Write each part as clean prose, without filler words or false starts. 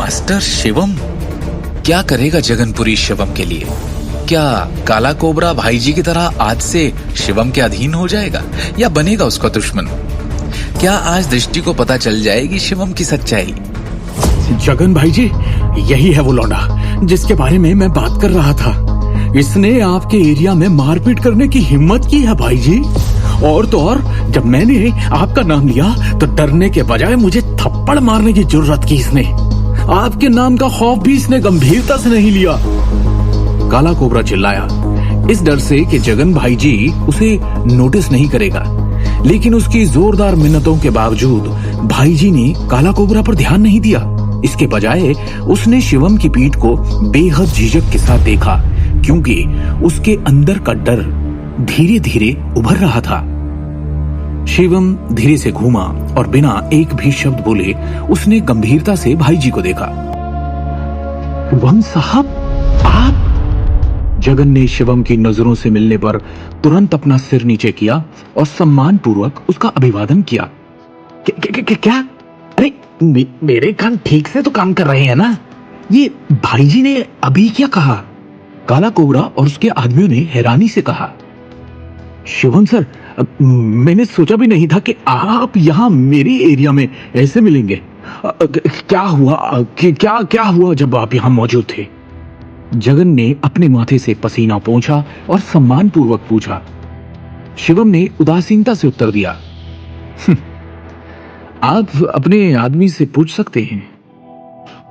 Master Shivam क्या करेगा जगनपुरी शिवम के लिए? क्या काला कोबरा भाई जी की तरह आज से शिवम के अधीन हो जाएगा या बनेगा उसका दुश्मन? क्या आज दृष्टि को पता चल जाएगी शिवम की सच्चाई? जगन भाई जी, यही है वो लौंडा जिसके बारे में मैं बात कर रहा था। इसने आपके एरिया में मारपीट करने की हिम्मत की है भाई जी। और तो और जब मैंने आपका नाम लिया तो डरने के बजाय मुझे थप्पड़ मारने की जुर्रत की इसने। आपके नाम का खौफ भी इसने गंभीरता से नहीं लिया। काला कोबरा चिल्लाया, इस डर से कि जगन भाई जी उसे नोटिस नहीं करेगा। लेकिन उसकी जोरदार मिन्नतों के बावजूद भाई जी ने काला कोबरा पर ध्यान नहीं दिया। इसके बजाय उसने शिवम की पीठ को बेहद झिझक के साथ देखा, क्योंकि उसके अंदर का डर धीरे धीरे उभर रहा था। शिवम धीरे से घूमा और बिना एक भी शब्द बोले उसने गंभीरता से भाई जी को देखा। शिवम साहब, आप? जगन ने शिवम की नजरों से मिलने पर तुरंत अपना सिर नीचे किया और सम्मान पूर्वक उसका अभिवादन किया। क्या? अरे मेरे कान ठीक से तो काम कर रहे हैं ना? ये भाई जी ने अभी क्या कहा? काला कोबरा और उसके आदमियों ने हैरानी से कहा। शिवम सर, मैंने सोचा भी नहीं था कि आप यहाँ मेरे एरिया में ऐसे मिलेंगे। क्या हुआ? क्या हुआ जब आप यहाँ मौजूद थे? जगन ने अपने माथे से पसीना पोंछा और सम्मान पूर्वक पूछा। शिवम ने उदासीनता से उत्तर दिया, आप अपने आदमी से पूछ सकते हैं।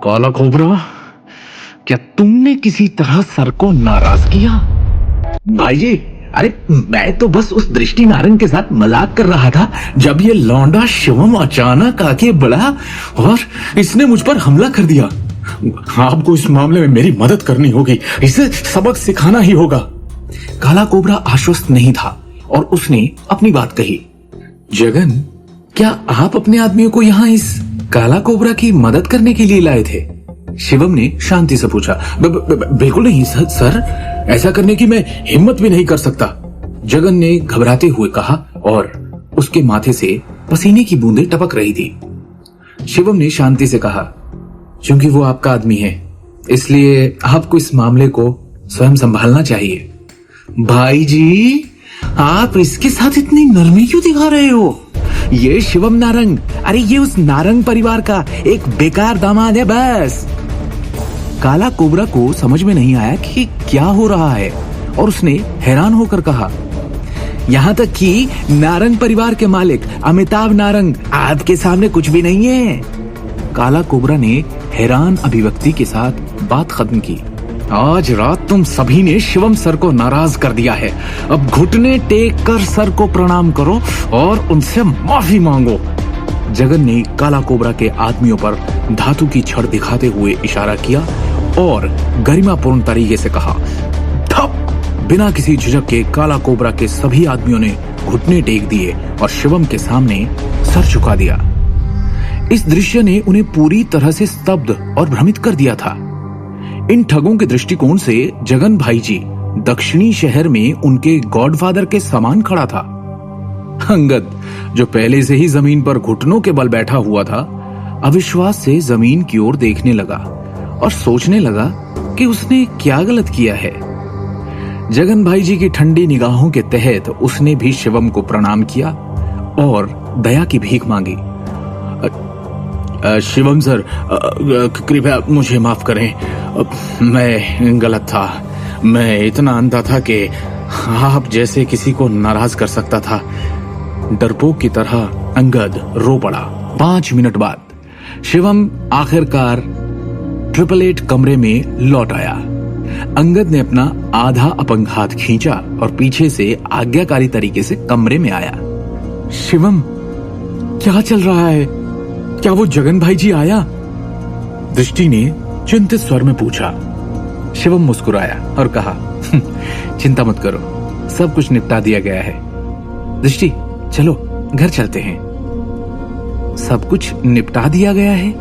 काला कोबरा, क्या तुमने किसी तरह सर को नाराज किया? भाई जी, अरे मैं तो बस उस दृष्टि नारंग के साथ मजाक कर रहा था जब ये लौंडा शिवम अचानक आके बढ़ा और इसने मुझ पर हमला कर दिया। आपको इस मामले में मेरी मदद करनी होगी, इसे सबक सिखाना ही होगा। काला कोबरा आश्वस्त नहीं था और उसने अपनी बात कही। जगन, क्या आप अपने आदमियों को यहाँ इस काला कोबरा की मदद करने के लिए लाए थे? शिवम ने शांति से पूछा। बिल्कुल नहीं सर, ऐसा करने की मैं हिम्मत भी नहीं कर सकता, जगन ने घबराते हुए कहा और उसके माथे से पसीने की बूंदें टपक रही थी। शिवम ने शांति से कहा, क्योंकि वो आपका आदमी है इसलिए आपको इस मामले को स्वयं संभालना चाहिए। भाई जी, आप इसके साथ इतनी नरमी क्यों दिखा रहे हो? ये शिवम नारंग, अरे ये उस नारंग परिवार का एक बेकार दामाद है बस। काला कोबरा को समझ में नहीं आया कि क्या हो रहा है और उसने हैरान होकर कहा, यहाँ तक कि नारंग परिवार के मालिक अमिताभ नारंग आपके सामने कुछ भी नहीं है। काला कोबरा ने हैरान अभिव्यक्ति के साथ बात खत्म की। आज रात तुम सभी ने शिवम सर को नाराज कर दिया है। अब घुटने टेक कर सर को प्रणाम करो और उनसे माफी मांगो। जगन ने काला कोबरा के आदमियों पर धातु की छड़ दिखाते हुए इशारा किया और गरिमापूर्ण तरीके से कहा, ठप। बिना किसी झिझक के काला कोबरा के सभी आदमियों ने घुटने टेक दिए और शिवम के सामने सर झुका दिया। इस दृश्य ने उन्हें पूरी तरह से स्तब्ध और भ्रमित कर दिया था। इन ठगों के दृष्टिकोण से जगन भाई जी दक्षिणी शहर में उनके गॉडफादर के समान खड़ा था। अंगद, जो पहले से ही जमीन पर घुटनों के बल बैठा हुआ था, अविश्वास से जमीन की ओर देखने लगा और सोचने लगा कि उसने क्या गलत किया है। जगन भाई जी की ठंडी निगाहों के तहत उसने भी शिवम को प्रणाम किया और दया की भीख मांगी। शिवम सर, कृपया मुझे माफ करें, मैं गलत था। मैं इतना अंधा था कि आप जैसे किसी को नाराज कर सकता था। डरपोक की तरह अंगद रो पड़ा। 5 मिनट बाद शिवम आखिरकार 888 कमरे में लौट आया। अंगद ने अपना आधा अपंग हाथ खींचा और पीछे से आज्ञाकारी तरीके से कमरे में आया। शिवम, क्या चल रहा है? क्या वो जगन भाई जी आया? दृष्टि ने चिंतित स्वर में पूछा। शिवम मुस्कुराया और कहा, चिंता मत करो, सब कुछ निपटा दिया गया है। दृष्टि, चलो घर चलते हैं। सब कुछ निपटा दिया गया है?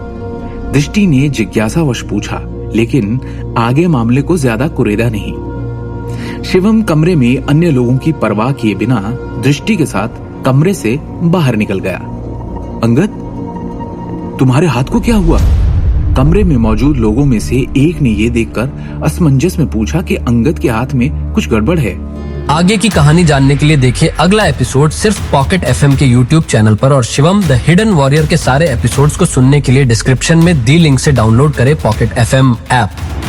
दृष्टि ने जिज्ञासावश पूछा, लेकिन आगे मामले को ज्यादा कुरेदा नहीं। शिवम कमरे में अन्य लोगों की परवाह किए बिना दृष्टि के साथ कमरे से बाहर निकल गया। अंगद, तुम्हारे हाथ को क्या हुआ? कमरे में मौजूद लोगों में से एक ने ये देखकर असमंजस में पूछा कि अंगद के हाथ में कुछ गड़बड़ है। आगे की कहानी जानने के लिए देखिए अगला एपिसोड सिर्फ पॉकेट एफएम के यूट्यूब चैनल पर और शिवम द हिडन वॉरियर के सारे एपिसोड्स को सुनने के लिए डिस्क्रिप्शन में दी लिंक से डाउनलोड करें पॉकेट एफएम ऐप।